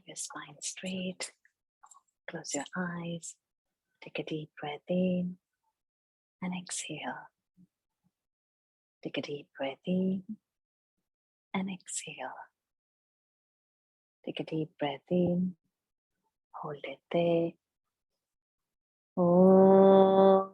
Keep your spine straight. Close your eyes. Take a deep breath in and exhale. Take a deep breath in and exhale. Take a deep breath in. Hold it there. Oh.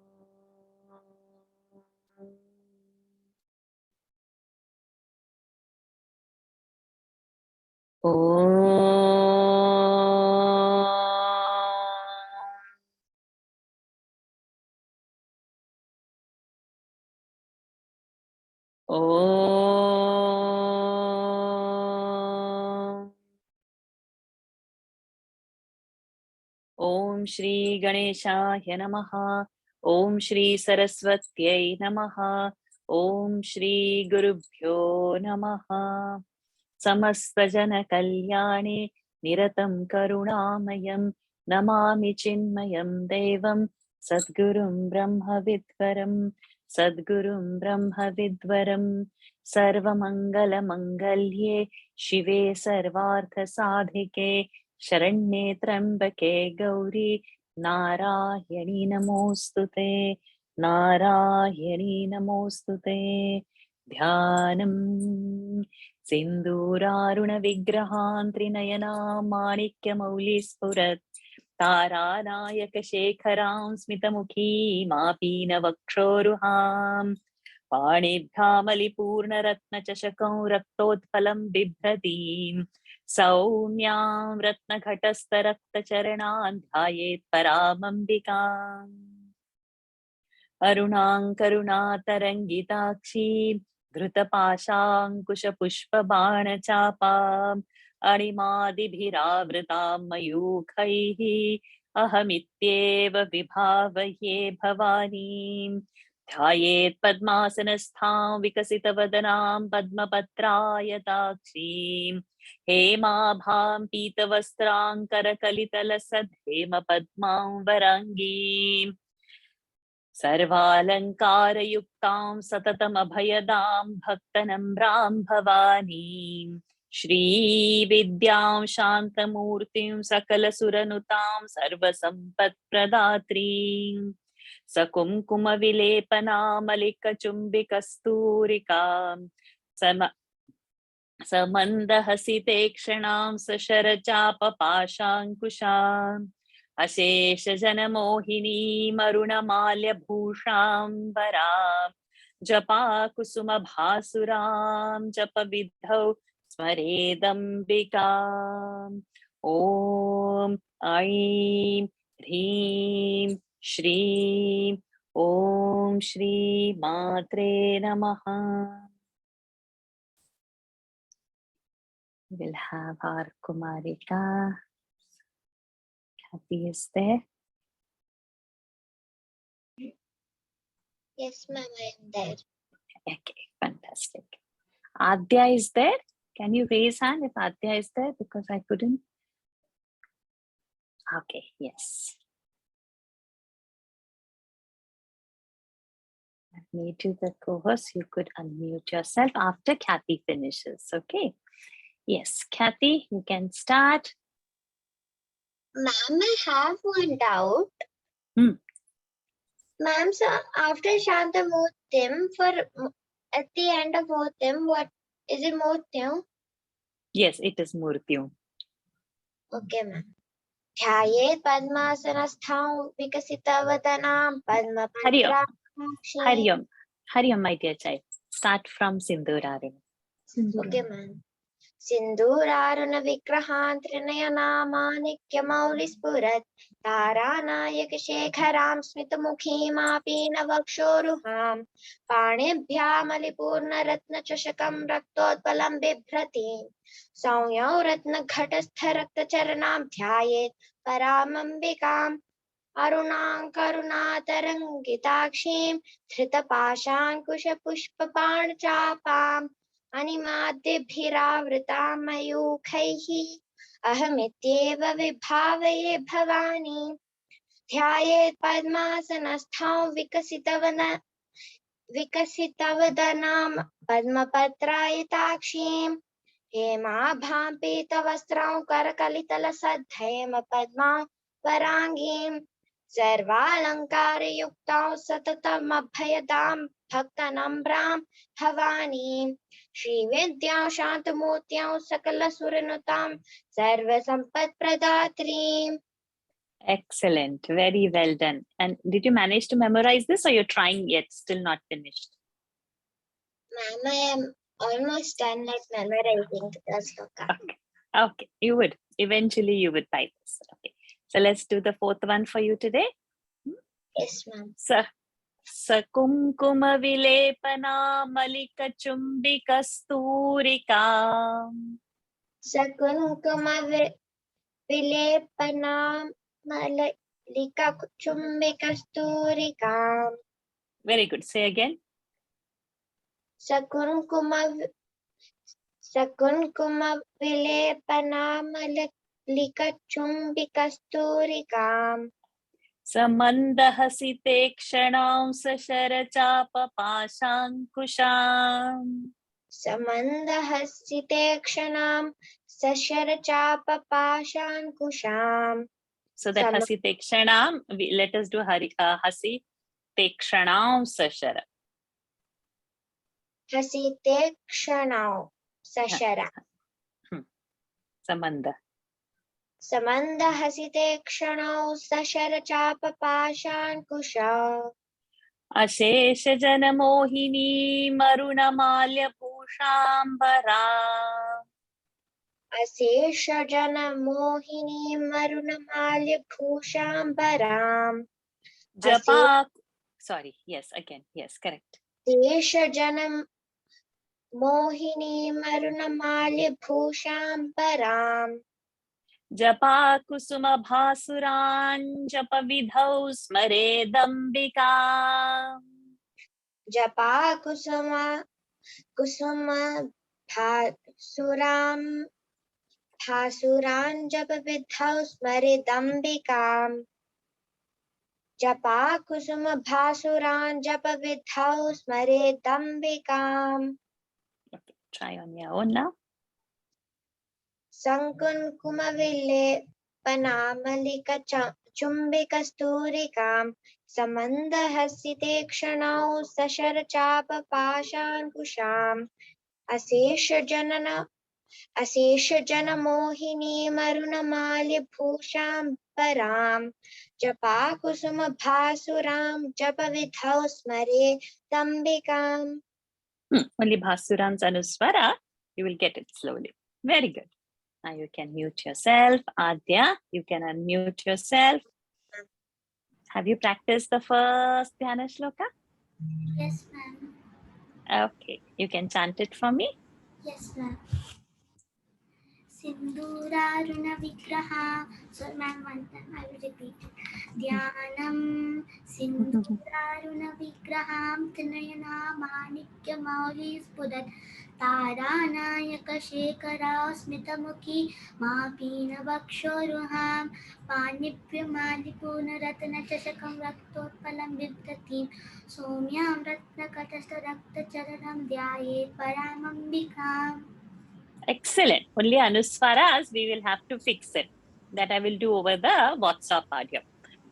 ओम श्री गणेशाय नमः। ओम श्री सरस्वत्यै नमः। ओम श्री गुरुभ्यो नमः। समस्त जन कल्याणे निरतं करुणामयं नमामि चिन्मयं देवं सद्गुरुं ब्रह्मविद्वरं सद्गुरुं ब्रह्मविद्वरं सर्वमंगलमंगल्ये शिवे सर्वार्थसाधिके शरण्ये त्र्यंबके गौरी नारायणी नमोस्तुते नारायणी नमोस्तुते। ध्यानम् सिन्दूरारुण विग्रहान् त्रिनयनां माणिक्यमौलिस्फुरत् तारानायक शेखरां स्मितमुखीमापीनवक्षोरुहाम् पाणिभ्यामलिपूर्णरत्नचषकं रक्तोत्पलं बिभ्रतीं सौम्यां रत्नघटस्थरक्तचरणान् ध्यायेत् परामम्बिकाम्। अरुणां करुणातरङ्गिताक्षीं धृतपाशाङ्कुशपुष्पबाणचापाम् अणिमादिभिरावृतां मयूखैः अहमित्येव विभावये भवानीं। ध्यायेत् पद्मासनस्थां विकसितवदनां पद्मपत्रायताक्षीं हेमाभां पीतवस्त्रां करकलितलसद्धेमपद्मां वराङ्गीम् सर्वालङ्कारयुक्तां सततमभयदां भक्तनम्रां भवानीं श्रीविद्यां शान्तमूर्तिं सकलसुरनुतां सर्वसम्पत्प्रदात्रीं सकुङ्कुमविलेपनामलिकचुम्बिकस्तूरिकां समन्दहसितेक्षणां सशरचापपाशाङ्कुशाम् अशेषजनमोहिनीमरुणमाल्यभूषाम्बरां जपाकुसुमभासुरां जपविद्धौ स्मरेदम्बिकाम्। ॐ ऐं ह्रीं श्रीं ॐ श्री मात्रे नमः। We'll have our Kumarika. Kathy is there. Yes, ma'am, I am there. Okay, fantastic. Adya is there. Can you raise hand if Adya is there? Because I couldn't. Okay, yes. Me to the co-host, you could unmute yourself after Kathy finishes. Okay. Yes, Kathy, you can start. Ma'am, I have one doubt. Ma'am, so after Shantamurtim, at the end of Murtim, what is it Murtyam? Yes, it is Murtyam. Okay, ma'am. Dhyayet padmasanastham vikasitavadanam padmapatra. Hariom, Hariom, my dear child. Start from Sindhurarim. Okay, ma'am. सिन्दूरारुण विग्रहान् त्रिनयनामानिक्यमौलिस्फुरत् तारानायक शेखरां स्मितमुखीमापीनवक्षोरुहां पाणिभ्यामलिपूर्णरत्नचषकं रक्तोत्पलं बिभ्रतीं संयौ रत्नघटस्थरक्तचरणां ध्यायेत् परामम्बिकाम् अरुणां करुणातरङ्गिताक्षीं धृतपाशाङ्कुशपुष्पबाणचापाम् अनिमाद्यभिरावृतां मयूखैः अहमित्येव विभावये भवानी। ध्यायेत् पद्मासनस्थां विकसितवदनां पद्मपत्रायताक्षीं हेमाभां पीतवस्त्रां करकलितलसद्धैम पद्मां वराङ्गीं सर्वालङ्कारयुक्तां सततमभयदां भक्तनम्रां भवानीं श्रीविद्यां शान्तमूर्त्यां सकलसुरनुतां सर्वसम्पत्प्रदात्रीम्. Excellent. Very well done. And did you manage to memorize this, or you're trying yet? Still not finished? Ma'am, I am almost done like memorizing the sloka. Okay. Okay. You would. Eventually, you would by this. Okay. So let's do the fourth one for you today. Yes, ma'am. Sakumkumavilepana malikachumbiKasturiका. Sakunkumavilepanaam malikachumbikasturiकाम्. Very good. Say again. Sakunkumavilepanaam malikachumbikasturiकाम्. समन्दहसिते क्षणां सशरचापपाशाङ्कुशाम्. समन्दहसिते क्षणां सशरचापपाशाङ्कुशाम्. So that hasite kshanam, let us do hasite kshanam sashara. हसिते क्षणौ सशर. Samanda. समन्द हसिते क्षणौ सशर चापपाशाङ्कुशौ. अशेष जनमोहिनी मरुणमाल्य भूषाम्बरा. अशेष जन मोहिनी मरुणमाल्य भूषाम्बराम्. Japa. Sorry. Yes. Again. Yes. Correct. अशेष जन मोहिनी मरुणमाल्य भूषाम्बराम्. जपा कुसुम भासुरान् जप विधौ स्मरेदम्बिका. जपा कुसुम भासुरान् जप विधौ स्मरेदम्बिकाम्. जपा कुसुम भासुरान् जप विधौ स्मरेदम्बिकाम्. Okay, try on your own now. संकुङ्कुमविलेपनामलिकचुम्बिकस्तूरिकां समन्दहसिते क्षणौ सशरचापपाशाङ्कुशाम्. अशेषजनमोहिनी मरुणमाल्यभूषाम्बराम्. जपाकुसुमभासुरां जपविधौ स्मरेदम्बिकाम्. Only Bhasuran's Anuswara, you will get it slowly. Very good. Now you can mute yourself. Adya, you can unmute yourself. Have you practiced the first Dhyana Shloka? Yes, ma'am. Okay, you can chant it for me. Yes, ma'am. Sindhuraruna Vigraha. So, ma'am, one time I will repeat it. Dhyanam Sindhuraruna Vigraham Tinayana Manikya Mauli Spudat Taranayaka Shekara Smitamukhi Mapina Vakshoruham Panipyamali Ratana Chashakam Raktotpalam Vibdatim Somyam Ratna Katasta Rakta Charanam Dhyayet Paramambikam. Excellent. Only Anuswaras, we will have to fix it. That I will do over the WhatsApp audio.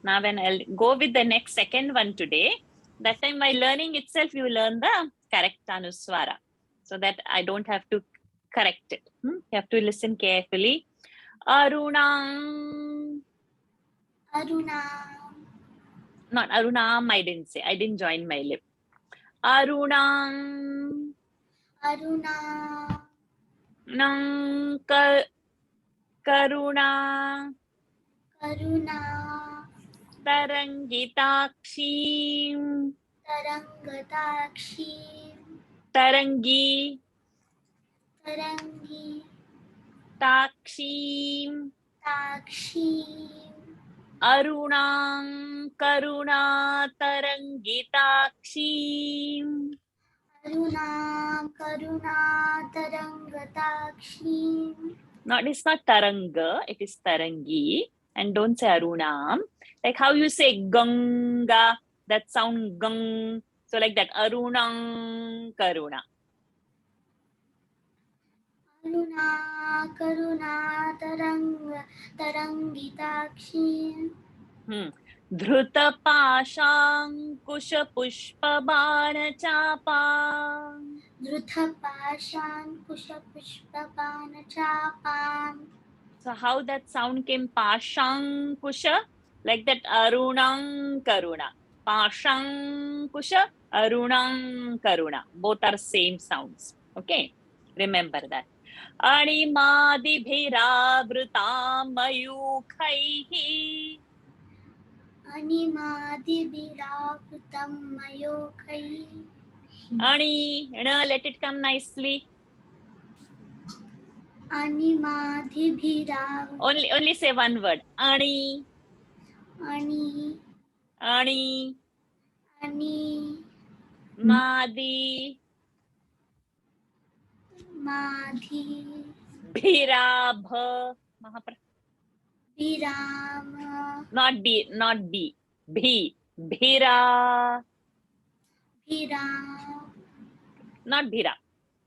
Now, when I'll go with the next second one today, that time by learning itself, you learn the correct Anuswara. So that I don't have to correct it. You have to listen carefully. Arunam. Arunam. Not Arunam, I didn't say. I didn't join my lip. Arunam. Arunam. Nang Karuna. Karuna. Tarangitakshim. Tarangatakshim. Tarangi. Tarangi. Takshim. Takshim. Arunam Karuna Tarangitakshim. Arunam Karuna Tarangatakshim. No, it's not Taranga, it is Tarangi. And don't say Arunam. Like how you say Ganga, that sound Gang. So like that, Arunam Karuna. Arunam तरंगिताक्षीं धृतपाशाङ्कुशपुष्पबाणचापा. धृतपाशाङ्कुशपुष्पबाणचापां. So how that sound came? Pashankusha, like that. Arunam Karuna. Pashankusha, Arunam Karuna. Both are same sounds. Okay, remember that. Animadibhiravrutam mayukhaihi. अनिमादिभिरावृतं मयूखैः. Ani, let it come nicely. अनिमादिभिराव Only say one word. Ani, अनि ani, अनि madi, माधि bhirabha. विराम Not B, not B. Bhi, bhira, विराम not bhira.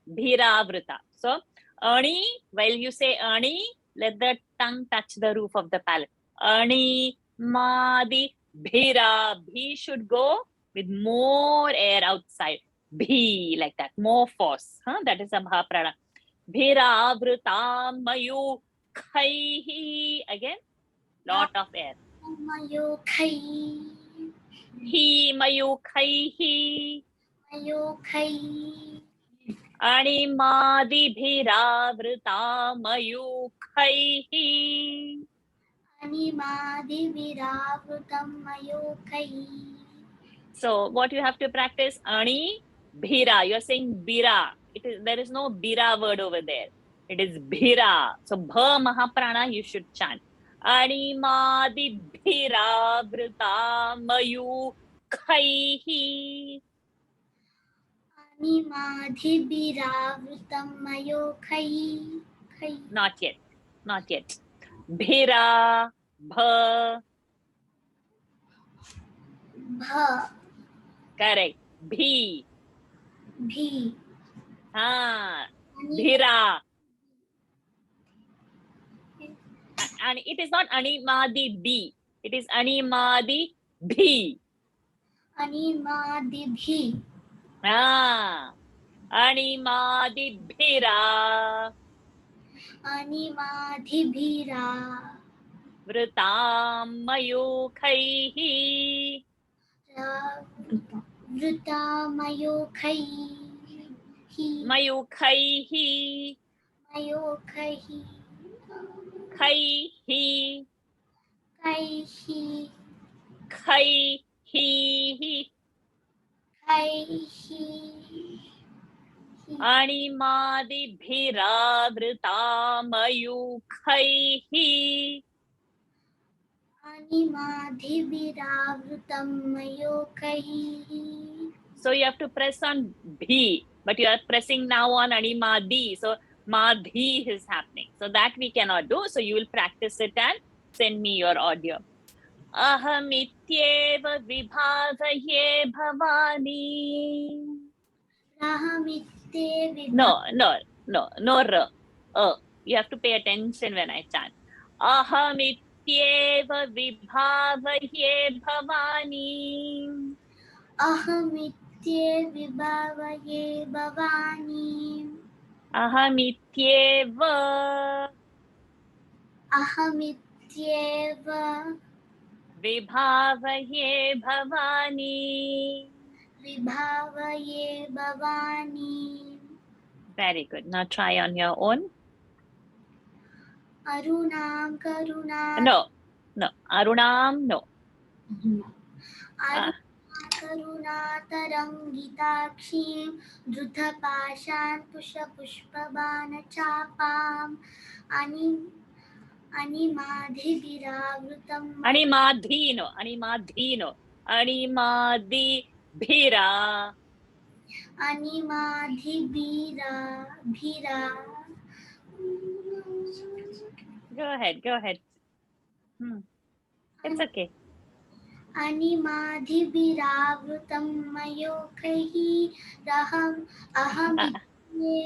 Bhiravrita. So, ani, while you say ani, let the tongue touch the roof of the palate. Ani, madi, bhira. Bhi should go with more air outside. Bhi, like that, more force. That is a bha prana. Bhiravrutam mayu khaihi. Again, lot of air. मयूखैः Hi mayu khaihi. मयूखैः Animadibhiravruta mayukhaihi. अनिमादिभिरावृतं मयूखैः. So what you have to practice? Ani, bhira. You're saying bira. There is no bira word over there. It is bhira. So bha mahaprana you should chant. Animadibhiravruta mayukhaihi. अनिमादिभिरावृतं मयूखैः. Not yet. Not yet. Bhira, bha. भ Correct. Bhi. भी Bhira. And it is not animadi B. It is animadi bhi. अनिमादिभिः Animadi bhira. अनिमादिभिरा Vritam mayukhaihi. वृतामयूखैः Mayukhaihi. मयूखैः Khaihi. कैः Khaihi. कैः Animadibhiravruta mayukhaihi. अनिमादिभिरावृतं मयूखैः. So you have to press on bhi, but you are pressing now on animadi. So madhi is happening. So that we cannot do. So you will practice it and send me your audio. Ahamityeva vibhavaye bhavani. राहमित्ते No r. You have to pay attention when I chant. Ahamityeva vibhavaye bhavani. अहमित्ये विभावये Bhavani. Ahamityeva अहमित्येव vibhavaye bhavani. विभावये Bhavani. Very good. Now try on your own. अरुणां करुणा No. Arunam, no. करुणातरङ्गिताक्षीं धृतपाशाङ्कुशपुष्पबाणचापाम् अनिमादिभिरावृतं Animadhino. Animadibhira. अनिमादिभिरा Go ahead. It's okay. अनिमादिभिरावृतं मयूखैः अहमित्ये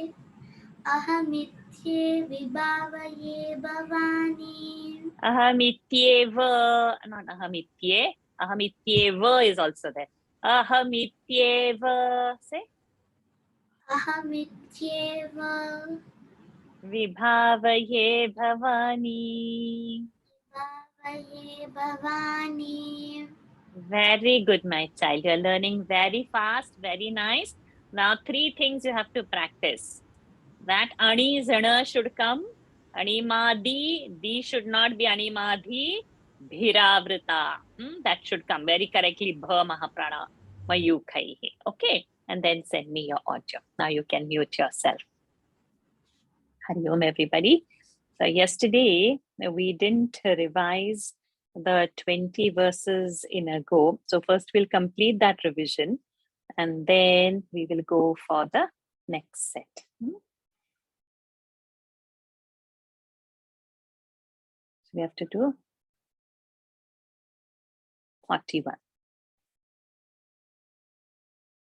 Ahamityeva vibhavaye bhavani. Ahamityeva, not ahamitye. Ahamityeva is also there. Ahamityeva, say. Ahamityeva Vibhavaye bhavani. vibhavaye bhavani. Very good, my child. You're learning very fast, very nice. Now, 3 things you have to practice. That ani zana should come. Animadi, di should not be animadi. Bhiravrita. That should come very correctly. Bha mahaprana mayukhaihi. Okay. And then send me your audio. Now you can mute yourself. Hari Om, everybody. So yesterday we didn't revise the 20 verses in a go. So first we'll complete that revision and then we will go for the next set. So we have to do 41.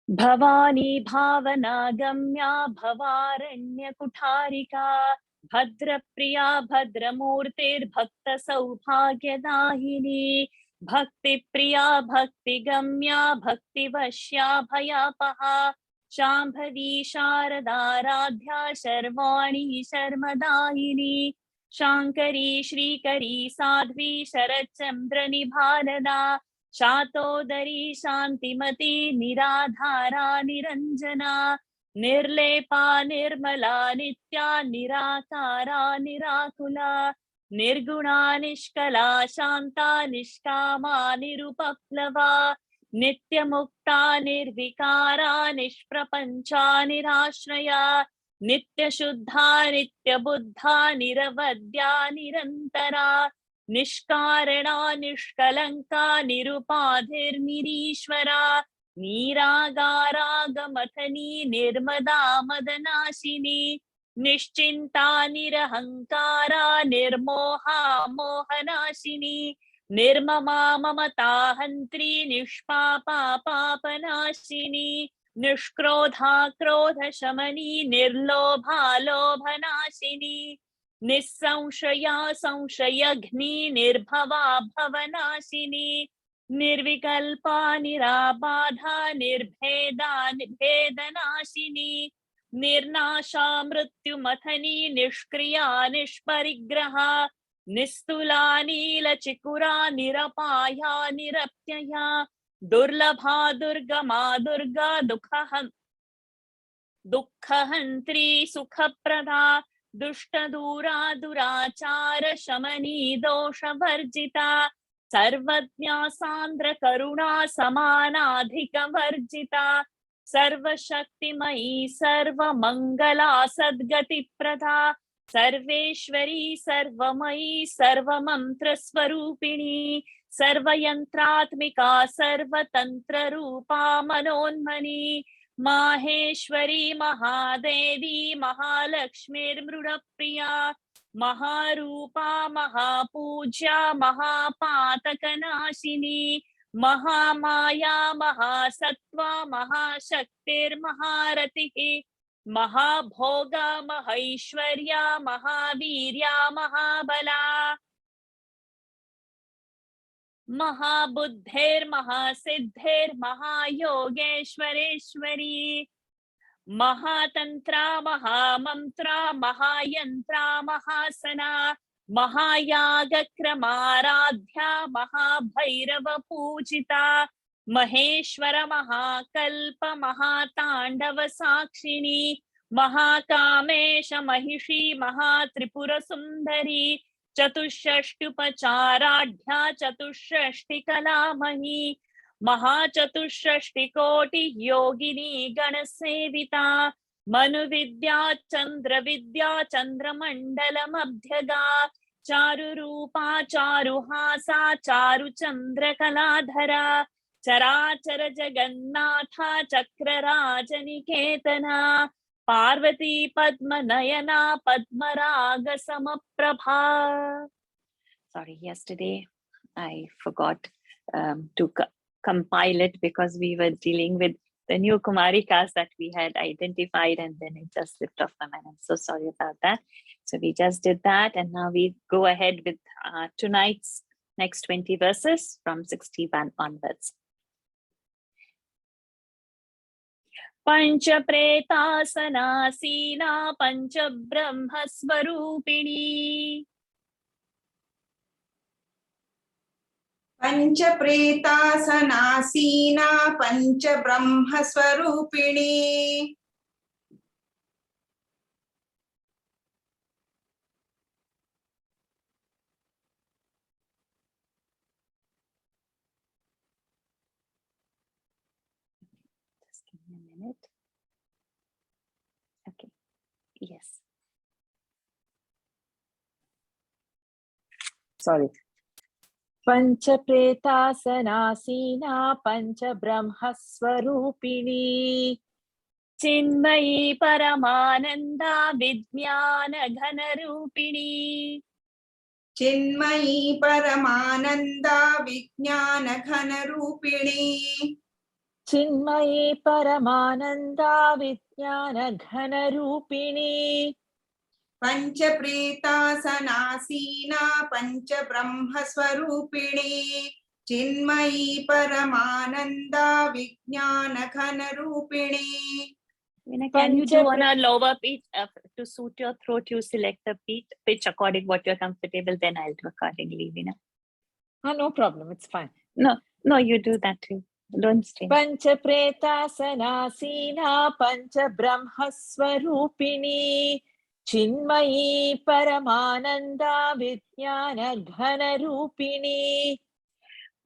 Bhavani bhavana gamya bhavaranya kutarika Bhadrapriya Bhadramurtir Bhakta Saubhagyadahini Bhakti Priya Bhakti Gamya Bhakti Vashya Bhayapaha Shambhavi Sharadaradhya Sharvani Sharmadahini Shankari Shrikari Sadhvi Sharachandra Nibharada Shatodari Shantimati Niradhara Niranjana Nirlepa Nirmala Nitya Nirakara Nirakula Nirguna Nishkala Shanta Nishkama Nirupaplava Nitya Mukta Nirvikara Nishprapancha Nirashraya Nitya Shuddha Nitya Buddha Niravadya Nirantara Nishkarana Nishkalanka Nirupadhir Nirishwara Niragara Gamathani Nirmada Madanashini Nischinta Nirahankara Nirmoha Mohanashini Nirmama Mamata Hantri Nishpapa Papanashini Nishkrodha Krodha Shamani Nirlobha Lobhanashini Nissamshaya Samshayagni Nirbhava Bhavanashini Nirvikalpa Nirabadha Nirbheda Nibhedanashini Nirnasha Mrityu Mathani Nishkriya Nishparigraha Nistula Nila Chikura Nirapaya Nirapyaya Durlabha Durgama Durga Dukhahantri Sukhaprada Dushta Dura Durachara Shamani Dosha Varjita Sarvajna Sandra Karuna Samanadhika Varjita Sarva Shakti Mai Sarva Mangala Sadgati Pradha Sarveshwari Sarvamai Sarva Mantra Swarupini Sarva Yantratmika Sarva Tantra Rupa Manonmani Maheshwari Mahadevi Mahalakshmir Mrudapriya Maharupa Mahapujya Mahapatakanashini Mahamaya Mahasattva Mahashaktir Maharatihi Mahabhoga Mahaishwarya Mahavirya Mahabala Mahabuddhir Mahasiddhir Mahayogeshwareshwari Mahatantra Mahamantra Mahayantra Mahasana Mahayagakramaradhya Mahabhairava Pujita Maheshwara Mahakalpa Mahatandava Sakshini Mahakamesha Mahishi Mahatripura Sundari Chatushashtupacharadhya Chatushashti Kalamani Mahachatushashti Koti Yogini Ganasevita Manu Vidya Chandra Vidya Chandra Mandalam Abhyaga Charu Rupa Charu Hasa Charu Chandra Kaladhara Charachara Jagannatha Chakra Rajaniketana Parvati Padma Nayana Padma Raga Samaprabha. Sorry, yesterday I forgot to compile it because we were dealing with the new Kumarikas that we had identified, and then it just slipped off my mind. I'm so sorry about that. So we just did that, and now we go ahead with tonight's next 20 verses from 61 onwards. Pancha Pretasana Pancha Brahma Swarupini. पंच प्रेतासनासीना पंच ब्रह्म स्वरूपिणी Just give me a minute. Okay. Yes. Sorry. पंच प्रेतासनासीना पंच ब्रह्मस्वरूपिणी चिन्मयी परमानंदा विज्ञान घन रूपिणी चिन्मयी परमानंदा विज्ञान घन रूपिणी चिन्मयी परमानंदा विज्ञान घन रूपिणी पंच प्रेतासनासीना पंच ब्रह्म स्वरूपिणी चिन्मयी परमानंदा विज्ञान घन रूपिणी. Veena, can you do on a lower pitch to suit your throat? You select the pitch according what you're comfortable. Then I'll do accordingly, Veena. Oh, no problem, it's fine. No, you do that too. Don't stay. पंच प्रेतासनासीना पंच ब्रह्मस्वरूपिणी चिन्मयी परमानंदा विज्ञान घन रूपिणी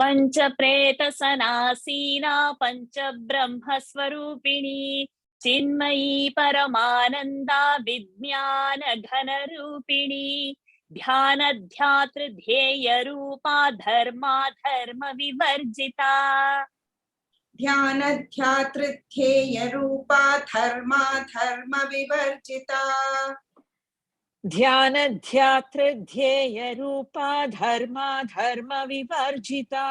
पंच प्रेत सनासीना पंच ब्रह्म स्वरूपिणी चिन्मयी परमानंदा विज्ञान घन रूपिणी ध्यान ध्यातृ ध्येय रूपा धर्मा धर्म विवर्जिता ध्यान ध्यातृ ध्येय रूपा धर्मा धर्म विवर्जिता ध्यान ध्यातृ ध्येय रूपा धर्मा धर्म विवर्जिता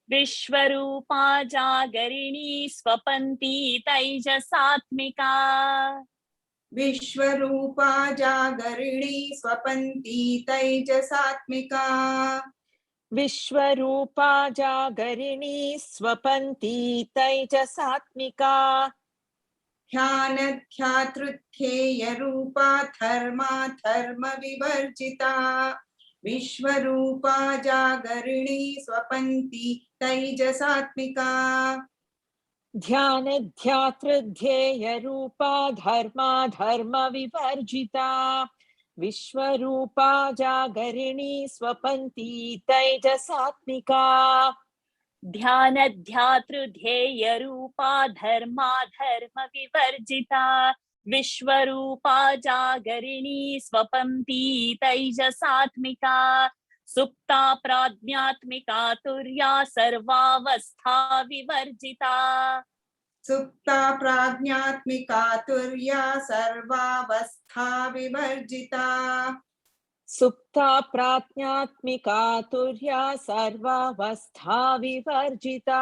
विश्वरूपा जागरिणी स्वपन्ती तैजसात्मिका विश्वरूपा जागरिणी स्वपन्ती तैजसात्मिका विश्वरूपा जागरिणी स्वपन्ती तैजसात्मिका ध्यान ध्यातृ ध्येय रूपा धर्मा धर्म विवर्जिता विश्वरूपा जागरिणी स्वपन्ती तैजसात्मिका ध्यान ध्यातृ ध्येय रूपा धर्मा धर्म विवर्जिता विश्वरूपा जागरिणी स्वपन्ती तैजसात्मिका ध्यान ध्यातृ ध्येय रूपा धर्मा धर्म विवर्जिता विश्वरूपा जागरिणी स्वपन्ती तैजसात्मिका सुप्ता प्राज्ञात्मिका तुर्या सर्वावस्था विवर्जिता सुप्ता प्राज्ञात्मिका तुर्या सर्वावस्था विवर्जिता सुप्ता प्राज्ञात्मिका तुर्या सर्वावस्था विवर्जिता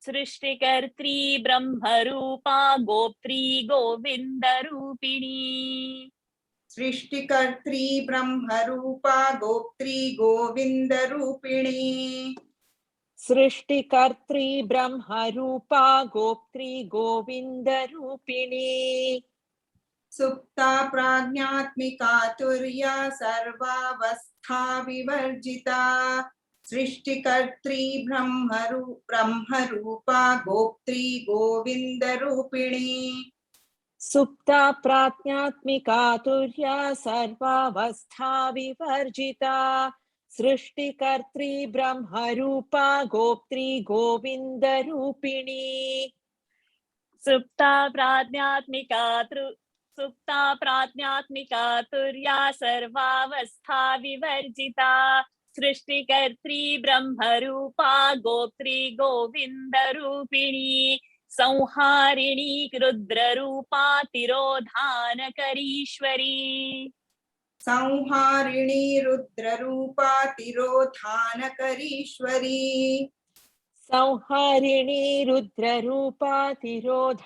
सृष्टिकर्त्री ब्रह्मरूपा गोप्त्री गोविंद रूपिणी सृष्टिकर्त्री ब्रह्मरूपा गोप्त्री गोविंद रूपिणी सृष्टिकर्त्री ब्रह्मरूपा गोप्त्री गोविंद रूपिणी सुप्ता प्राज्ञात्मिका तुर्या सर्वावस्था विवर्जिता सृष्टिकर्त्री ब्रह्मरूपा गोप्त्री गोविंद रूपिणी सुप्ता प्राज्ञात्मिका तुर्या सर्वावस्था विवर्जिता सृष्टिकर्त्री ब्रह्मरूपा गोप्त्री गोविंद रूपिणी सुप्ता प्राज्ञात्मिका तुर्या सर्वावस्था विवर्जिता सृष्टिकर्त्री ब्रह्मरूपा गोप्त्री गोविंद रूपिणी संहारिणी रुद्ररूपा तिरोधानकरीश्वरी संहारिणी रुद्ररूपा तिरोधानकरीश्वरी संहारिणी रुद्ररूपा तिरोधानकरीश्वरी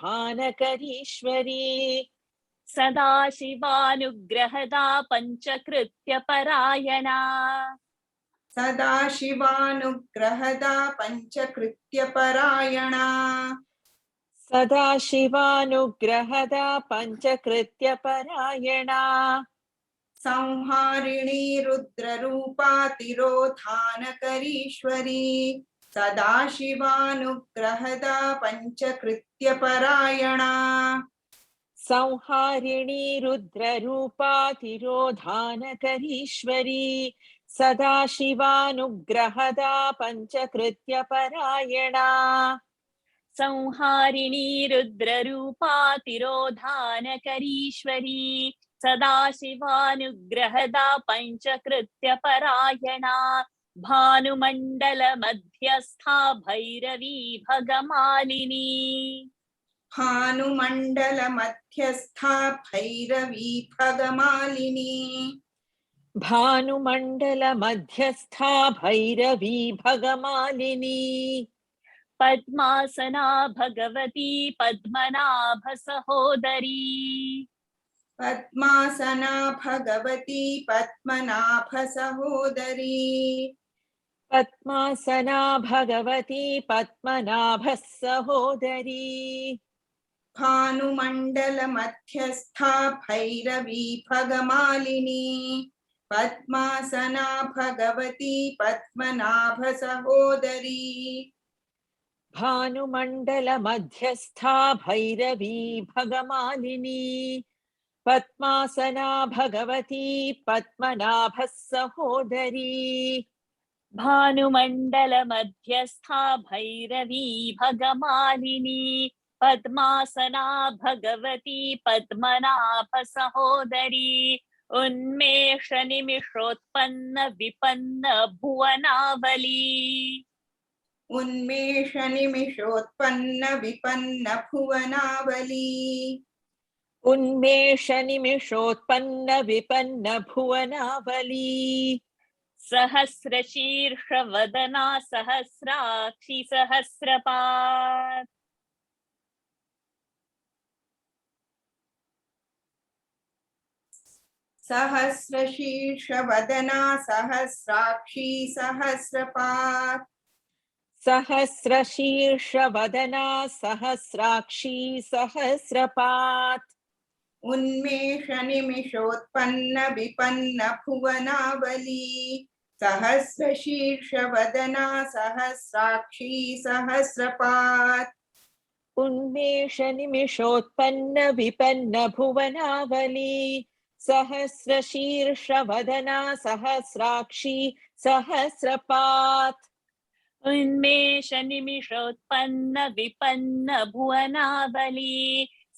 सदाशिवानुग्रहदा पञ्चकृत्यपरायणा सदाशिवानुग्रहदा पञ्चकृत्यपरायणा सदाशिवानुग्रहदा पञ्चकृत्यपरायणा संहारिणी रुद्ररूपा तिरोधानकरीश्वरी सदाशिवानुग्रहदा पञ्चकृत्यपरायणा संहारिणी रुद्ररूपा तिरोधानकरीश्वरी सदाशिवानुग्रहदा पञ्चकृत्यपरायणा संहारिणी रुद्ररूपा तिरोधानकरीश्वरी सदाशिवानुग्रहदा पञ्चकृत्यपरायणा भानुमण्डलमध्यस्था भैरवी भगमालिनी भानुमण्डलमध्यस्था भैरवी भगमालिनी भानुमण्डलमध्यस्था भैरवी भगमालिनी पद्मासना भगवती पद्मनाभसहोदरी पद्मासना भगवती पद्मनाभसहोदरी पद्मासना भगवती पद्मनाभसहोदरी भानुमण्डलमध्यस्था भैरवी भगमालिनी पद्मासना भगवती पद्मनाभसहोदरी भानुमण्डलमध्यस्था भैरवी भगमालिनी पद्मासना भगवती पद्मनाभसहोदरी भानुमण्डलमध्यस्था भैरवी भगमालिनी पद्मासना भगवती पद्मनाभसहोदरी उन्मेषनिमिषोत्पन्न विपन्न भुवनावली उन्मेषनिमिषोत्पन्न विपन्न भुवनावली उन्मेषनिमिषोत्पन्न विपन्न भुवनावली सहस्रशीर्षवदना सहस्राक्षि सहस्रपात् सहस्रशीर्षवदना सहस्राक्षी सहस्रपात् सहस्रशीर्षवदना सहस्राक्षी सहस्रपात् उन्मेषनिमिषोत्पन्न विपन्न भुवनावली सहस्रशीर्षवदना सहस्राक्षी सहस्रपात् उन्मेषनिमिषोत्पन्न विपन्न भुवनावली सहस्रशीर्षवदना सहस्राक्षी सहस्रपात् उन्मेषनिमिषोत्पन्न विपन्न भुवनावली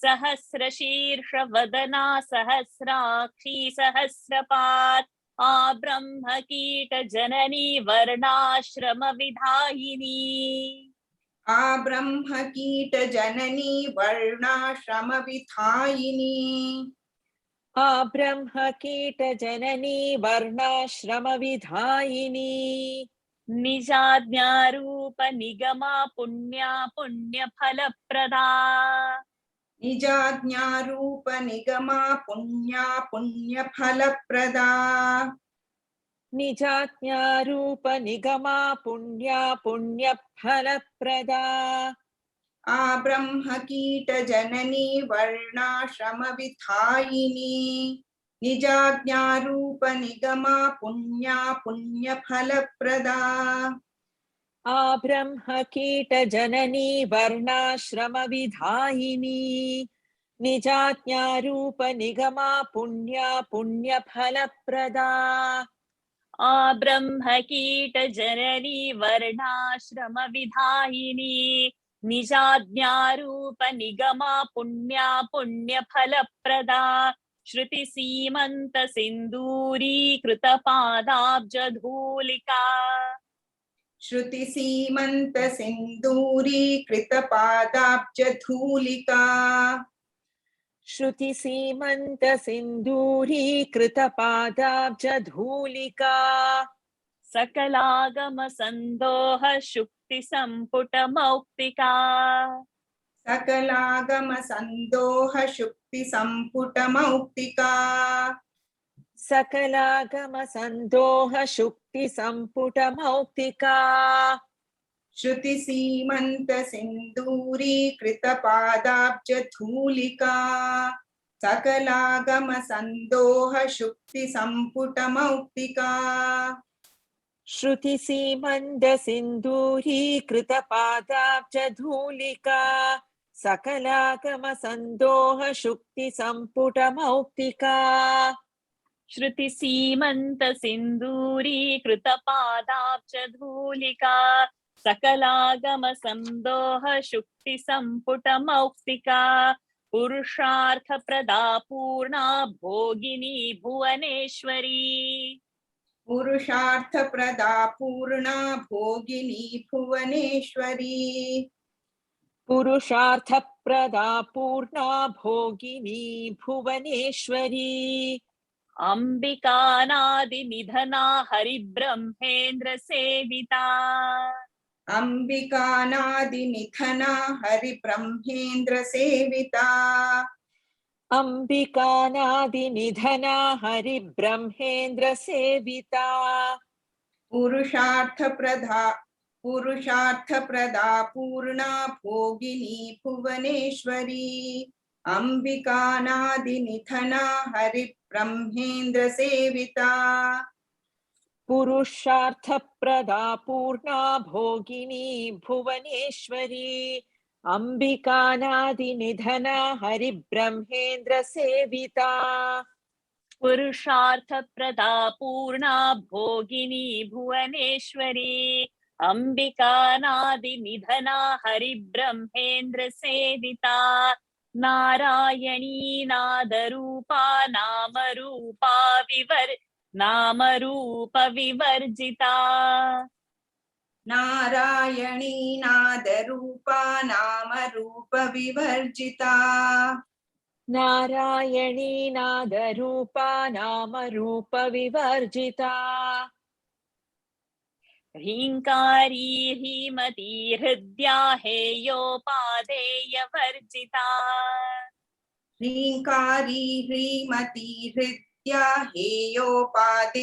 सहस्रशीर्षवदना सहस्राक्षी सहस्रपात् आब्रह्मकीटजननी वर्णाश्रमविधायिनी आब्रह्मकीटजननी वर्णाश्रमविधायिनी आब्रह्मकीटजननी वर्णाश्रमविधायिनी निजाज्ञारूप निगमा पुण्या पुण्यफलप्रदा निजाज्ञारूप निगमा पुण्या पुण्यफलप्रदा निजाज्ञारूप निगमा पुण्या पुण्यफलप्रदा आब्रह्मकीटजननी वर्णाश्रमविधायिनी निजाज्ञारूप निगमा पुण्या पुण्यफलप्रदा आब्रह्मकीटजननी वर्णाश्रमविधायिनी निजाज्ञारूप निगमा पुण्या पुण्यफलप्रदा आब्रह्मकीटजननी वर्णाश्रमविधायिनी निजाज्ञारूप निगमा पुण्या पुण्यफलप्रदा श्रुतिसीमन्तसिन्दूरीकृतपादाब्जधूलिका श्रुतिसीमन्तसिन्दूरीकृतपादाब्जधूलिका श्रुतिसीमन्तसिन्दूरीकृतपादाब्जधूलिका सकलागमसन्दोह सकलागमसन्दोहशुक्तिसम्पुटमौक्तिका सकलागमसन्दोहशुक्तिसम्पुटमौक्तिका सकलागमसन्दोहशुक्तिसम्पुटमौक्तिका श्रुतिसीमन्तसिन्दूरीकृतपादाब्जधूलिका सकलागमसन्दोहशुक्तिसम्पुटमौक्तिका श्रुतिसीमन्तसिन्दूरीकृतपादाब्जधूलिका सकलागमसन्दोहशुक्तिसम्पुटमौक्तिका श्रुतिसीमन्तसिन्दूरीकृतपादाब्जधूलिका सकलागमसन्दोहशुक्तिसम्पुटमौक्तिका पुरुषार्थप्रदा पूर्णा भोगिनी भुवनेश्वरी पुरुषार्थप्रदा पूर्णा भोगिनी भुवनेश्वरी पुरुषार्थप्रदा पूर्णा भोगिनी भुवनेश्वरी अम्बिकानादिनिधना हरिब्रह्मेन्द्र सेविता अम्बिकानादिनिधना हरिब्रह्मेन्द्र सेविता अम्बिकानादिनिधना हरिब्रह्मेन्द्र सेविता पुरुषार्थप्रदा पूर्णा भोगिनी भुवनेश्वरी अम्बिकानादिनिधना हरिब्रह्मेन्द्र सेविता पुरुषार्थप्रदा पूर्णा भोगिनी भुवनेश्वरी अम्बिकानादिनिधना हरिब्रह्मेन्द्र सेविता पुरुषार्थप्रदा पूर्णा भोगिनी भुवनेश्वरी अम्बिकानादिनिधना हरिब्रह्मेन्द्र सेविता नारायणी नादरूपा नामरूप विवर्जिता नारायणी नादरूपा नामरूप विवर्जिता नारायणी नादरूपा नामरूपविवर्जिता ह्रीङ्कारी ह्रीमती हृद्या हेयोपादेयवर्जिता ह्रीङ्कारी ह्रीमती हृद्या हेयोपादेयवर्जिता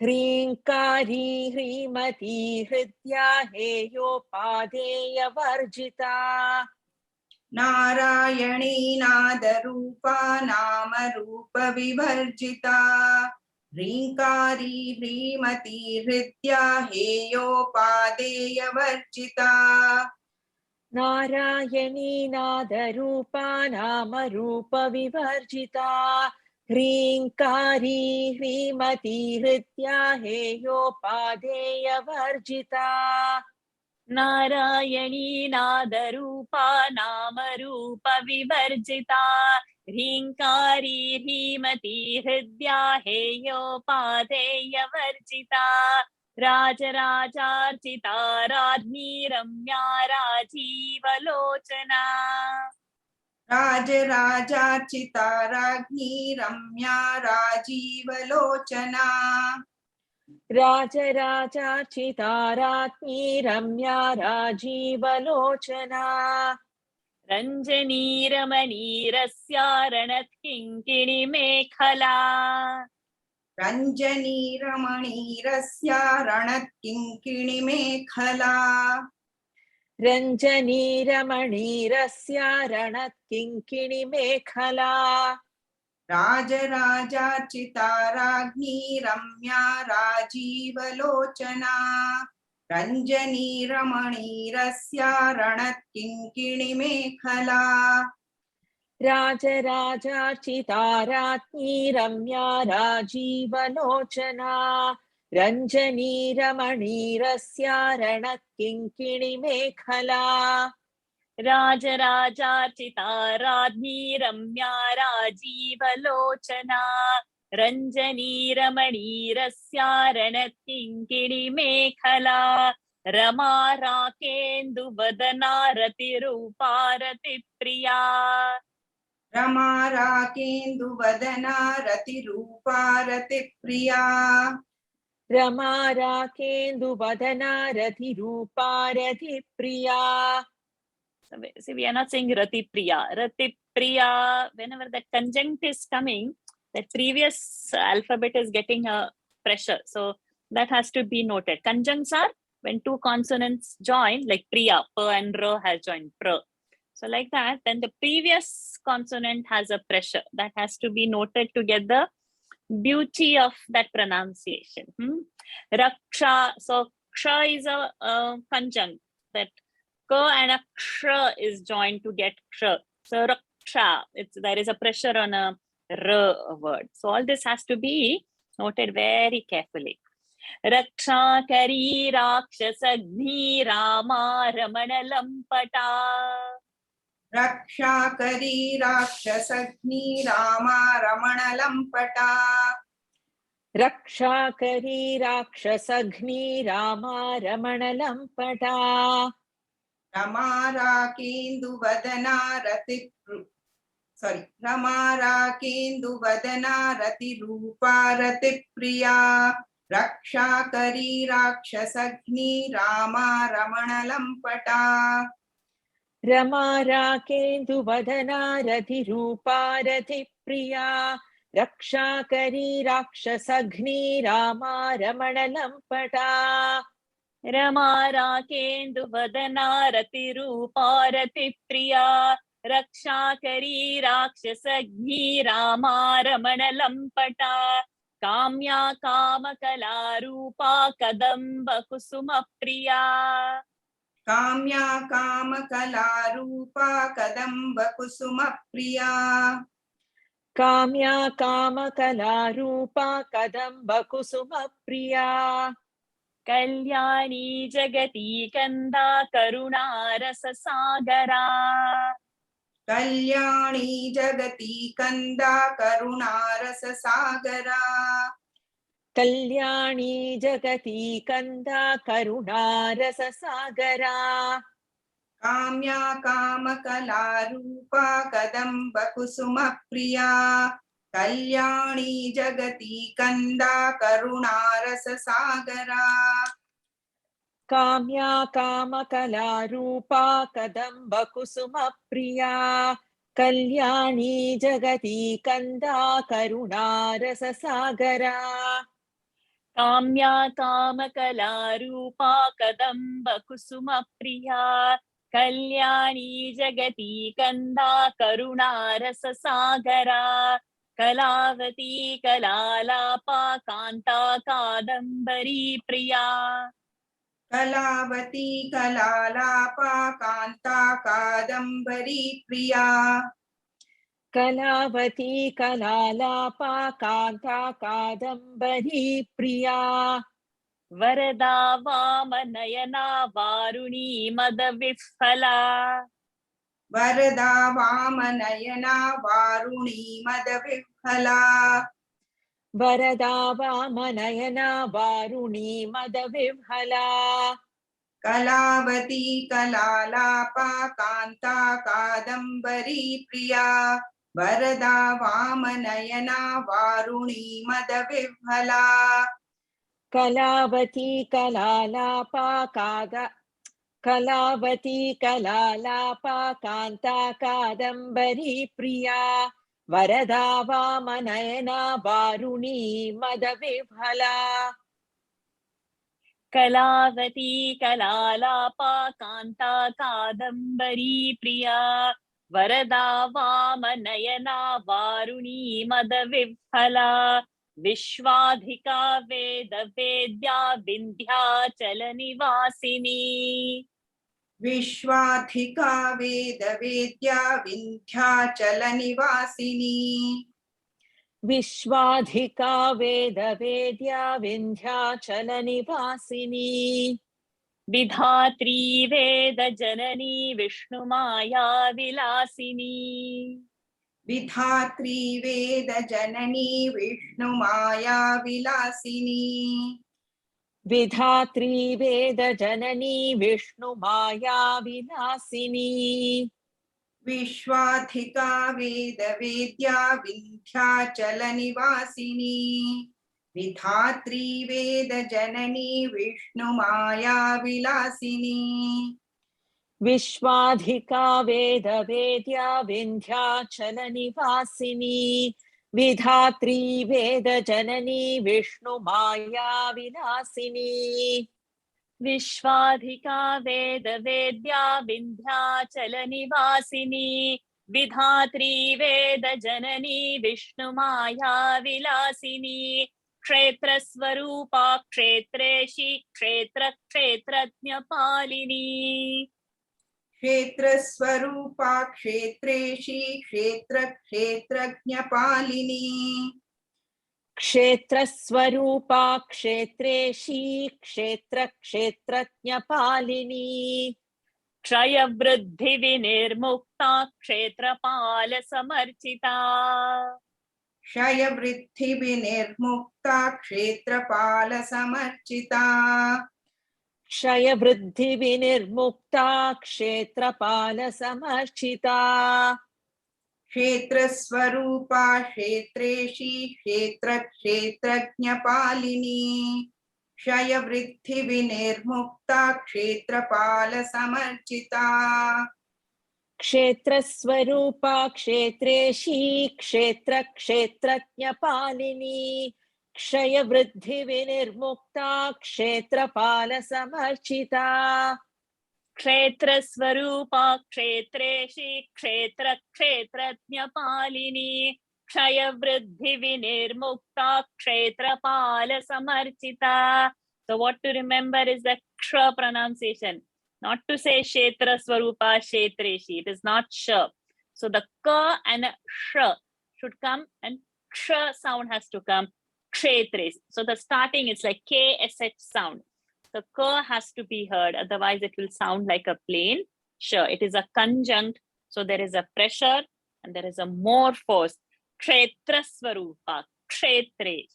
ह्रीङ्कारी ह्रीमती हृद्या हेयोपादेयवर्जिता नारायणी नादरूपा नामरूप विवर्जिता ह्रीङ्कारी ह्रीमती हृद्या हेयोपादेयवर्जिता नारायणी नादरूपा नामरूपविवर्जिता ह्रीङ्कारी ह्रीमती हृद्या हेयोपादेयवर्जिता नारायणी नादरूपा नामरूप विवर्जिता ह्रीङ्कारी ह्रीमती हृद्या हेयोपादेयवर्जिता राजराजार्चिता राज्ञी रम्या राजीवलोचना राजराजार्चिता राज्ञी रम्या राजीवलोचना राजराजार्चिता राज्ञी रम्या राजीवलोचना रञ्जनी रमणीरस्यारणत्किङ्किणी मेखला रञ्जनी रमणीरस्या रणत्किङ्किणी मेखला रञ्जनी रमणीरस्या रणत्किङ्किणी मेखला राजराजार्चिता राज्ञी रम्या राजीवलोचना रञ्जनी रमणीरस्या रणत्किङ्किणी मेखला राजराजार्चिता राज्ञी रम्या राजीवलोचना रञ्जनी रमणीरस्या रणत्किङ्किणी मेखला राजराजार्चिता राज्ञी रम्या राजीवलोचना रञ्जनी रमणीरस्या रणत्किङ्किणी मेखला Rama राकेन्दुवदना रतिरूपा Ratipriya Rama राकेन्दुवदना रतिरूपा Ratipriya Rama राकेन्दुवदना रतिरूपा Ratipriya. See, we are not saying Rati Priya. Rati Priya, whenever that conjunct is coming, that previous alphabet is getting a pressure. So that has to be noted. Conjuncts are when two consonants join, like Priya, P and R has joined, Pra. So like that, then the previous consonant has a pressure. That has to be noted to get the beauty of that pronunciation. Raksha, so Ksha is a conjunct. That Ka and a Ksha is joined to get Ksha. So Raksha, there is a pressure on a R word. So all this has to be noted very carefully. Raksha Kari Rakshasagni Rama Ramana Lampata. रक्षाकरी राक्षसग्नि रामा रमणलम्पटा रक्षाकरी राक्षसघ्नी रामा रमणलम्पटा. रमा राकेन्दुवदना रमा राकेन्दुवदना रतिरूपा रतिप्रिया रक्षाकरी राक्षसग्नि रामा रमणलम्पटा रमा राकेन्दुवदना रतिरूपा रतिप्रिया रक्षाकरी राक्षसघ्नी रामा रमणलम्पटा. रमा राकेन्दुवदना रतिरूपा रतिप्रिया रक्षाकरी राक्षसघ्नी रामा रमणलम्पटा. काम्या कामकलारूपा कदम्बकुसुमप्रिया. काम्या कामकलारूपा कदम्बकुसुमप्रिया काम्या कामकलारूपा कदम्बकुसुमप्रिया. कल्याणी जगती कंदा करुणारससागरा. कल्याणी जगती कंदा करुणारससागरा कल्याणी जगती कंदा करुणारससागरा. काम्या कामकलारूपा कदम्बकुसुमप्रिया कल्याणी जगती कंदा करुणारससागरा काम्या कामकलारूपा कदम्बकुसुमप्रिया कल्याणी जगती कंदा करुणारससागरा. काम्या कामकलारूपा कदम्बकुसुमप्रिया कल्याणी जगती कंदा करुणारससागरा. कलावती कलालापा कान्ता कादम्बरी प्रिया. कलावती कलालापा कान्ता कादम्बरी प्रिया कलावती कलालापा कान्ता कादम्बरी प्रिया. वरदा वामनयना वारुणी मदविह्वला. वरदा वामनयना वारुणी मदविह्वला वरदा वामनयना वारुणी मदविह्वला. कलावती कलालापा कान्ता कादम्बरी प्रिया वरदा वामनयना वारुणी मदविह्वला कलावती कलालापा कलावती कलालापा कान्ता कादम्बरी प्रिया वरदा वामनयना वारुणी मदविह्वला. कलावती कलालापा कान्ता कादम्बरी प्रिया वरदा वामनयना वारुणी मदविह्वला. विश्वाधिका वेदवेद्या विन्ध्याचलनिवासिनी. विश्वाधिका वेदवेद्या विन्ध्याचलनिवासिनी विश्वाधिका वेदवेद्या विन्ध्याचलनिवासिनी. विधात्री वेदजननी विष्णुमाया विलासिनी. विधात्री वेदजननी विष्णुमाया विलासिनी विधात्री वेदजननी विष्णुमाया विलासिनी. विश्वाधिका वेदवेद्या विन्ध्याचलनिवासिनी विधात्री वेद जननी विष्णुमाया विलासिनी विश्वाधिका वेद वेद्या विंध्याचल निवासिनी विधात्री वेद जननी विष्णु माया विलासिनी विश्वाधिका वेद वेद्या विंध्याचल निवासिनी विधात्री वेद जननी विष्णु माया विलासिनी क्षेत्र स्वरूपा क्षेत्रेशी क्षेत्र क्षेत्रज्ञ पालिनी क्षेत्र स्वरूपा क्षेत्रेशी क्षेत्र क्षेत्रज्ञपालिनी क्षेत्र स्वरूपा क्षेत्रेशी क्षेत्र क्षेत्रज्ञपालिनी क्षय वृद्धि विनिर्मुक्ता क्षेत्रपाल समर्चिता क्षय वृद्धि विनिर्मुक्ता क्षेत्रपाल समर्चिता क्षय वृद्धि विनिर्मुक्ता क्षेत्रपाल समर्चिता क्षेत्र स्वरूपा क्षेत्रेशी क्षेत्र क्षेत्रज्ञपालिनी क्षय वृद्धि विनिर्मुक्ता क्षेत्रपाल समर्चिता क्षेत्र स्वरूपा क्षेत्रेशी क्षेत्र क्षेत्रज्ञपालिनी क्षय वृद्धि विनिर्मुक्ता क्षेत्रपाल समर्चिता क्षेत्र स्वरूपा क्षेत्रेशी क्षेत्र क्षेत्रज्ञ पालिनी क्षय वृद्धि विनिर्मुक्ता क्षेत्रपाल समर्चिता. So what to remember is the ksha pronunciation, not to say kshetra swarupa kshetreshi. It is not sh. So the ka and sh should come and ksha sound has to come. Kshetresh. So the starting is like ksh sound. The ka has to be heard, otherwise it will sound like a plain sh. It is a conjunct, so there is a pressure and there is a more force. Kshetra swarupa, kshetre,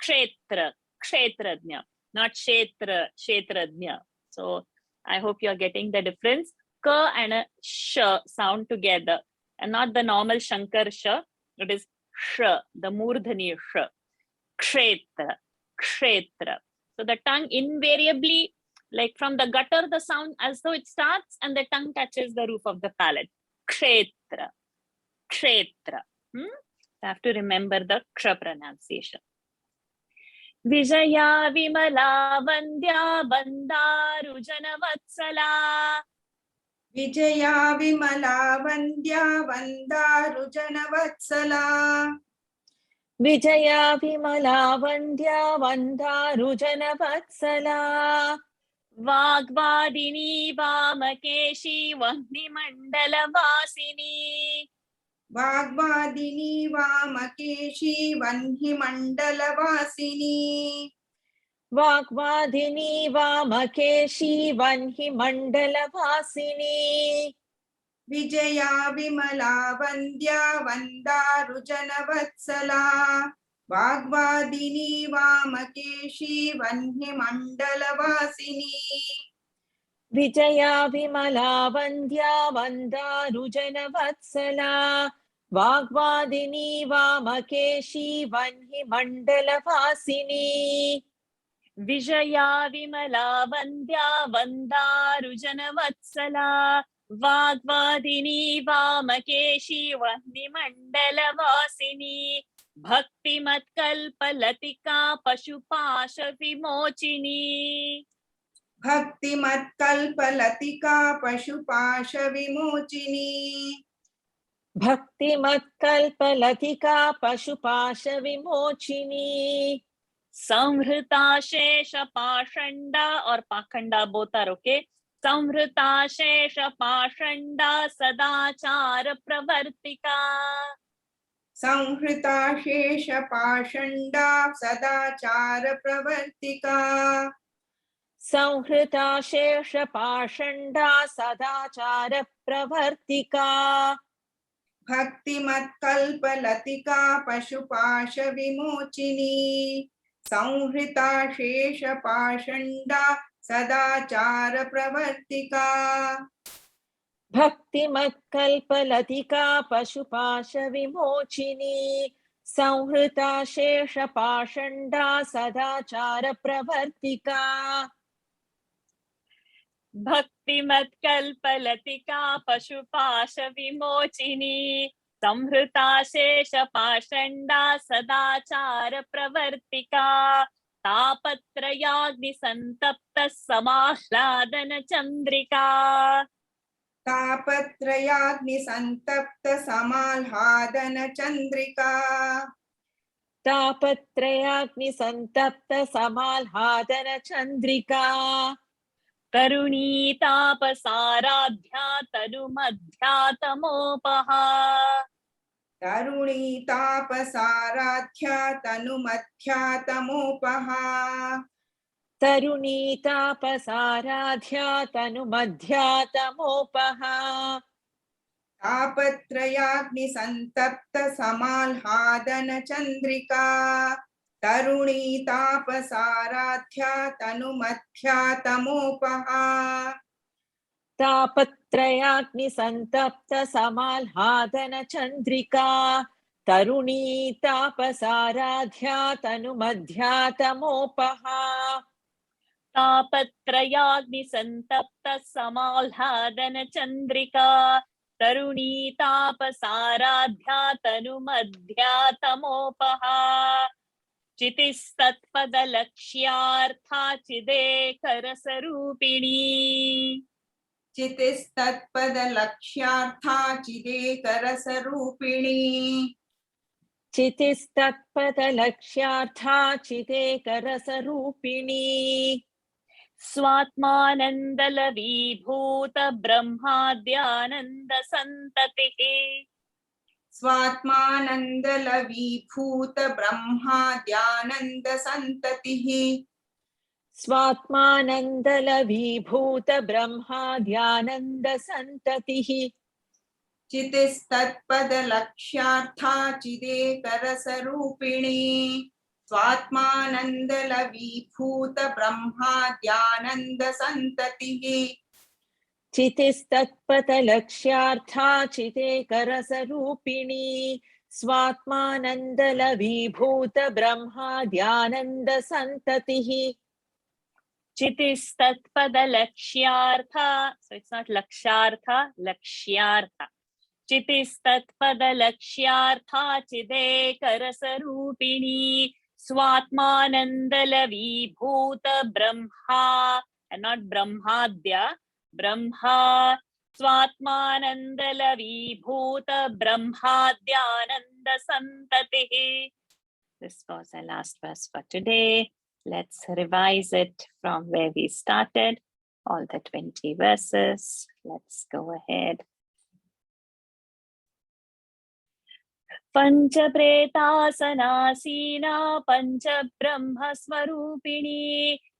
kshetra, kshetrajna, not kshetra, kshetrajna. So I hope you are getting the difference. Ka and a sh sound together, and not the normal shankar sh. It is sh, the murdhani sh. Kshetra, kshetra. So the tongue invariably, like from the gutter, the sound as though it starts and the tongue touches the roof of the palate. Kshetra, kshetra. I have to remember the ksha pronunciation. Vijaya Vimala Vandya Bandaru Janavatsala. Vijaya Vimala Vandya Vandaru Janavatsala. Vijaya Vimala Vandya Vandaru Janavatsala. Vagvadini Vamakeshi Vahni Mandala Vasini. Vagvadini Vamakeshi Vanhi Mandala Vasini. Vagvadini Vamakeshi Vanhi Mandala Vasini. Vijaya Vimala Vandya Vandaru Janavatsala. Vagvadini Vamakeshi Vanhi Mandala Vasini. Vijaya Vimala Vandya Vandaru Janavatsala. Vagvadini Vamakeshi Vanhi Mandala Vasini. Vijaya Vimala Vandya Vandaru Janavatsala. Vagvadini Vamakeshi Vahni Mandala Vasini. Bhakti Matkalpa Latika Pashupasha Vimochini. Bhakti Matkalpa Latika Pashupasha Vimochini. Bhakti Matkalpa Latika Pashupasha Vimochini. Samhrita Shesha Pashanda or Pakhanda both are okay. Samhrita Shesha Pashanda Sadachara Pravartika. Samhrita Shesha Pashanda Sadachara Pravartika. Samhrita Shesha Pashanda Sadachara Pravartika. Bhakti Matkalpa Latika Pashupasha Vimochini. Samhrita Shesha Pashanda Sadachara Pravartika. Bhakti Matkalpa Latika Pashupasha Vimochini. संहृता शेषपाषण्डा सदाचारप्रवर्तिका भक्तिमत्कल्पलतिका पशुपाशविमोचिनी संहृता शेषपाषण्डा सदाचारप्रवर्तिका तापत्रयाग्निसन्तप्तः समाह्लादनचन्द्रिका तापत्रयाग्निसन्तप्त समाह्लादन Chandrika तापत्रयाग्निसन्तप्त समाह्लादनचन्द्रिका तरुणीतापसाराध्या तनुमध्यातमोपहा तरुणीतापसाराध्या तनुमध्यातमोपहा तरुणीतापसाराध्या तनुमध्यातमोपहा तापत्रयाग्निसन्तप्त समाह्लादन Chandrika तरुणीतापसाराध्या तनुमध्यातमोपहा तापत्रयाग्निसन्तप्त समाह्लादनचन्द्रिका तरुणीतापसाराध्या तनुमध्यातमोपहा तापत्रयाग्निसन्तप्त समाह्लादनचन्द्रिका तरुणीतापसाराध्या तनुमध्यातमोपहा चितिस्तत्पदलक्ष्यार्था चिदेकरसरूपिणी चितिस्तत्पदलक्ष्यार्था चिदेकरसरूपिणी चितिस्तत्पदलक्ष्यार्था चिदेकरसरूपिणी स्वात्मानन्दलवीभूत ब्रह्माद्यानन्दसन्ततिः स्वात्मानन्दलवीभूत ब्रह्माद्यानन्दसन्ततिः स्वात्मानन्दलवीभूत ब्रह्माद्यानन्दसन्ततिः चितिस्तत्पदलक्ष्यार्था चिदेकरसरूपिणी स्वात्मानन्दलवीभूत ब्रह्माद्यानन्दसन्ततिः चितिस्तत्पदलक्ष्यार्था चिदेकरसरूपिणी स्वात्मानन्दलवीभूत ब्रह्माद्यानन्दसन्ततिः चितिस्तत्पदलक्ष्यार्था, so it's not lakshartha, lakshyartha. चितिस्तत्पदलक्ष्यार्था चिदेकरसरूपिणी स्वात्मानन्दलवीभूत Brahma, and not ब्रह्माद्या, Brahma स्वात्मानन्दलवीभूत ब्रह्माद्यानन्दसन्ततिः. This was the last verse for today. Let's revise it from where we started, all the 20 verses. Let's go ahead. पंचप्रेतासनासीना पंचब्रह्मस्वरूपिणी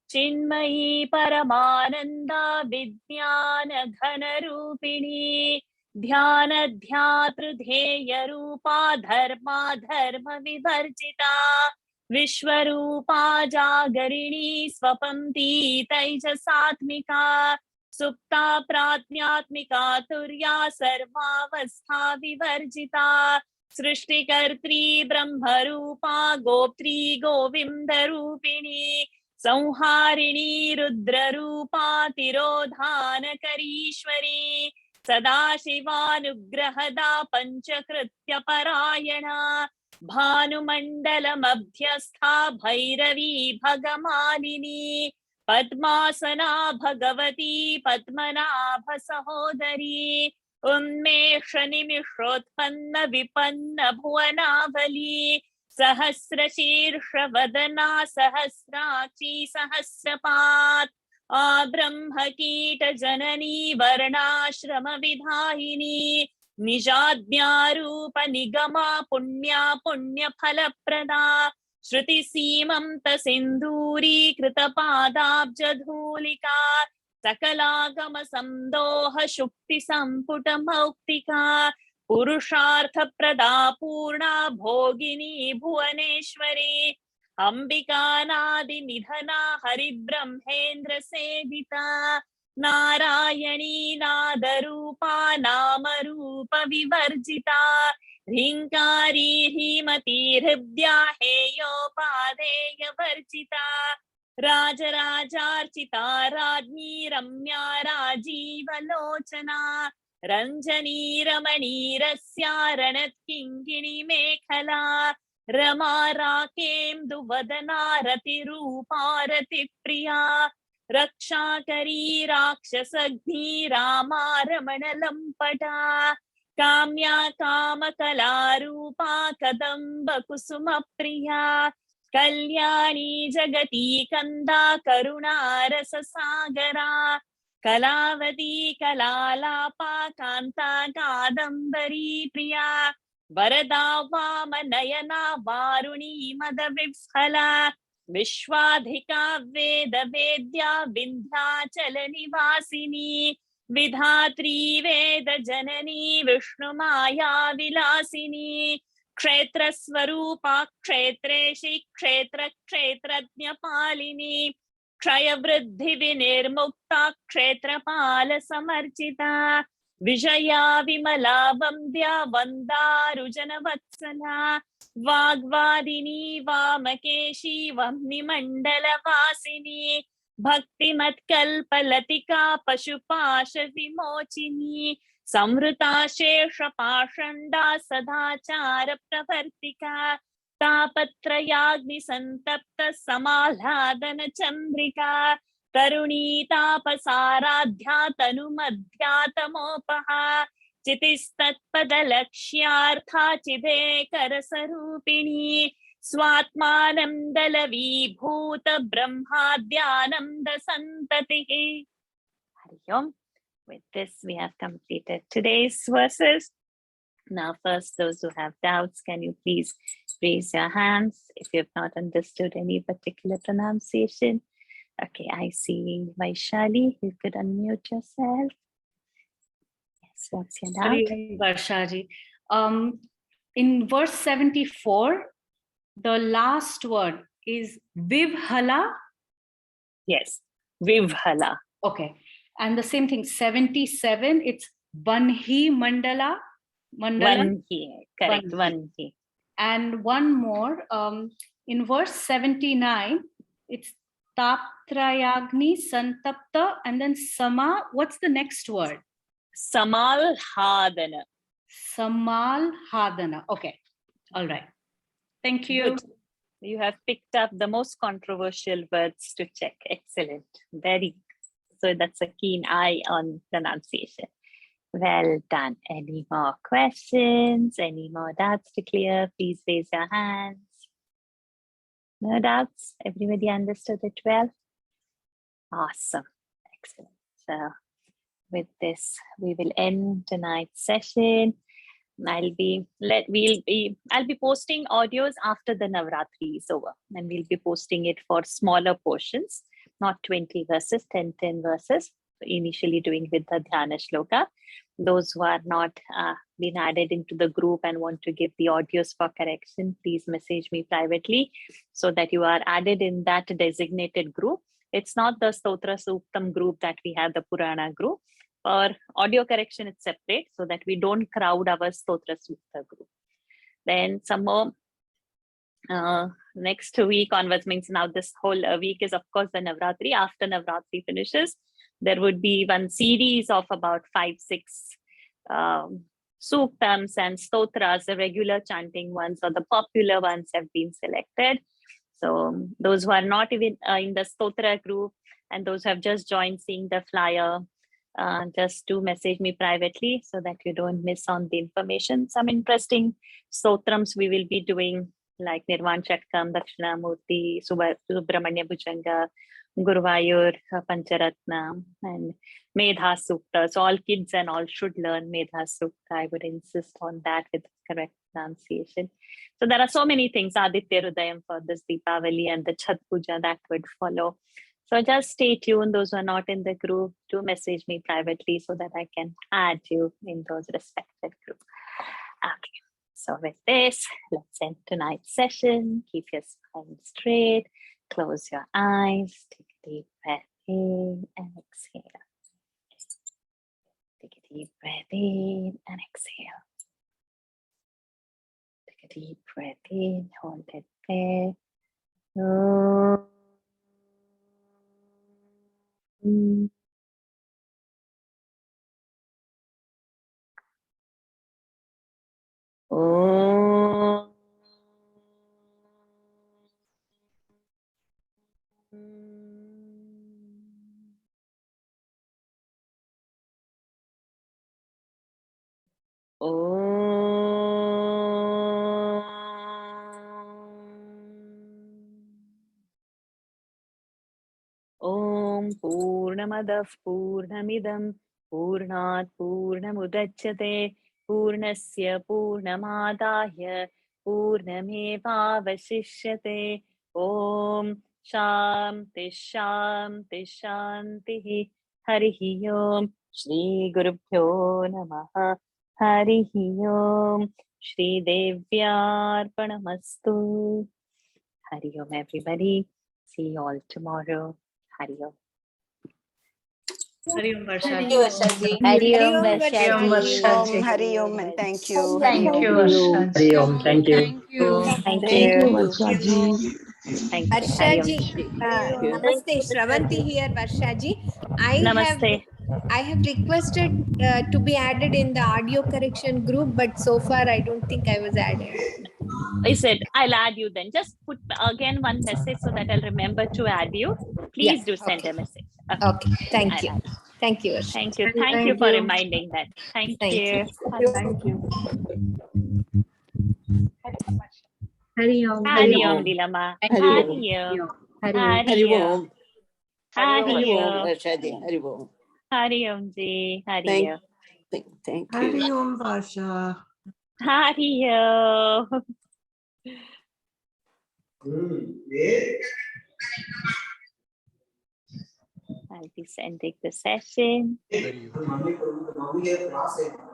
Chinmayi परमानन्दा विज्ञान घनरूपिणी ध्यानध्यातृध्येयरूपा धर्मा धर्म विवर्जिता विश्वरूपा जागरिणी स्वपन्ती तैजसात्मिका सुप्ता प्राज्ञात्मिका तुर्या सर्वावस्था विवर्जिता सृष्टिकर्त्री ब्रह्मरूपा गोप्त्री गोविन्दरूपिणी संहारिणी रुद्ररूपा तिरोधानकरीश्वरी सदाशिवानुग्रहदा पञ्चकृत्यपरायणा भानुमण्डलमध्यस्था भैरवी भगमालिनी पद्मासना भगवती पद्मनाभ सहोदरी उन्मेष निमिषोत्पन्न विपन्न भुवनावली सहस्रशीर्ष वदना सहस्राक्षी सहस्रपात् आब्रह्म कीट जननी वर्णाश्रम विधायिनी निजाज्ञारूप निगमा पुण्या पुण्य फलप्रदा श्रुति सीमंत सिंदूरी कृत पादाब्ज धूलिका सकलागम संदोह शुक्ति संपुट मौक्तिका पुरुषार्थ प्रदा पूर्णा भोगिनी भुवनेश्वरी अंबिका नादि निधना हरिब्रह्मेन्द्र सेविता नारायणी नादरूपा नाम रूप विवर्जिता ह्रीङ्कारी ह्रीमती हृद्या हेयोपाधेयवर्जिता राजराजार्चिता राज्ञी रम्या राजीवलोचना रञ्जनी रमणीरस्या रणत्किङ्किणी मेखला रमा राकेन्दुवदना रतिरूपा रतिप्रिया रक्षाकरी राक्षसघ्नी रामा रमणलम्पटा काम्या कामकलारूपा कदम्बकुसुमप्रिया कल्याणी जगती कन्दा करुणारससागरा कलावती कलालापा कान्ता कादम्बरी प्रिया वरदा वामनयना वारुणी मदविह्वला विश्वाधिका वेदवेद्या विन्ध्याचलनिवासिनी विधात्री वेदजननी विष्णुमाया विलासिनी क्षेत्रस्वरूपा क्षेत्रेशि क्षेत्रज्ञपालिनी क्षयवृद्धिविनिर्मुक्ता क्षेत्रपालसमर्चिता विजया विमला वन्द्या वन्दारुजनवत्सला वाग्वादिनी वामकेशी वह्निमण्डलवासिनी भक्तिमत्कल्पलतिका पशुपाशविमोचिनी संवृता शेषपाषण्डा सदाचार प्रवर्तिका तापत्रयाग्निसन्तप्त समाह्लादन चन्द्रिका तरुणी तापसाराध्या तनुमध्यातमोपहा चितिस्तत्पदलक्ष्यार्था चिदेकरसरूपिणी स्वात्मानन्दलवीभूत ब्रह्माद्यानन्द सन्ततिः. Hari Om. With this, we have completed today's verses. Now, first, those who have doubts, can you please raise your hands if you have not understood any particular pronunciation? Okay, I see Vaishali. You could unmute yourself. Yes, what's your doubt? Hari Om, Varshaji. In verse 74, the last word is Vivhala. Yes, Vivhala. Okay. And the same thing, 77, it's Banhi Mandala. Vanhi, correct, Vanhi. And one more, in verse 79, it's Taptrayagni Santapta, and then Sama, what's the next word? Samal Hadana. Samal Hadana. Okay. All right. Thank you. Good. You have picked up the most controversial words to check. Excellent. Very good. So that's a keen eye on pronunciation. Well done. Any more questions? Any more doubts to clear? Please raise your hands. No doubts? Everybody understood it well? Awesome. Excellent. So with this, we will end tonight's session. I'll be posting audios after the Navratri is over, and we'll be posting it for smaller portions, not 20 verses, 10 verses. So initially doing with the Dhyana Shloka. Those who are not been added into the group and want to give the audios for correction, please message me privately so that you are added in that designated group. It's not the Stotra Suktam group that we have, the Purana group. For audio correction, it's separate so that we don't crowd our Stotra Sukta group. Then some more next week onwards, means now this whole week is of course the Navratri. After Navratri finishes, there would be one series of about 5-6 suktams and stotras. The regular chanting ones or the popular ones have been selected. So those who are not even in the stotra group and those who have just joined seeing the flyer, just do message me privately so that you don't miss on the information. Some interesting stotrams we will be doing, like Nirvan Chatkam, Dakshinamurti, Subramanya Bhujanga, Guruvayur, Pancharatna, and Medha Sukta. So all kids and all should learn Medha Sukta. I would insist on that with correct pronunciation. So there are so many things, Aditya Hridayam for this Deepavali and the Chhat Puja that would follow. So just stay tuned. Those who are not in the group, do message me privately so that I can add you in those respective groups. Okay. So with this, let's end tonight's session. Keep your spine straight. Close your eyes. Take a deep breath in and exhale. Take a deep breath in and exhale. a deep breath in, hold it there. Om. Om. Om Purnamadah Purnamidam Purnat Purnamudachyate Purnasya Purnamadaya Purnamevavashishyate. Om Shanti Shanti Shanti. Harihi Om. Shri Gurubhyo Namaha. Harihi Om. Shri Devyarpanamastu. Hari Om, everybody. See you all tomorrow. Hari Om. Hari Om, Varsha. Hari Om, Om, Varshaji. Varshaji. Hari Om and thank you. Thank you, Varsha. Hari Om. Thank you. Thank Thank you, you. Varshaji. Thank you. Hari Om. Varshaji, namaste, Shravanti here, Varshaji. Namaste. I have requested to be added in the audio correction group, but so far I don't think I was added. I said, I'll add you then. Just put again one message so that I'll remember to add you. Please do send a message. Okay, thank I'll you. add. Thank you, Varshaji. Thank you. Thank you for reminding that. Thank you. Thank you. Hari Om. Hari Om, Dilama. Hari Hari Om. Om. Hari Om. Hari Om. Hari Hari Om. Om. Varshadi. Hari Om. Hari Om ji. Hari Thank, Om. thank Hari you. Om, Varsha. Hari Om. I'll be sending the session.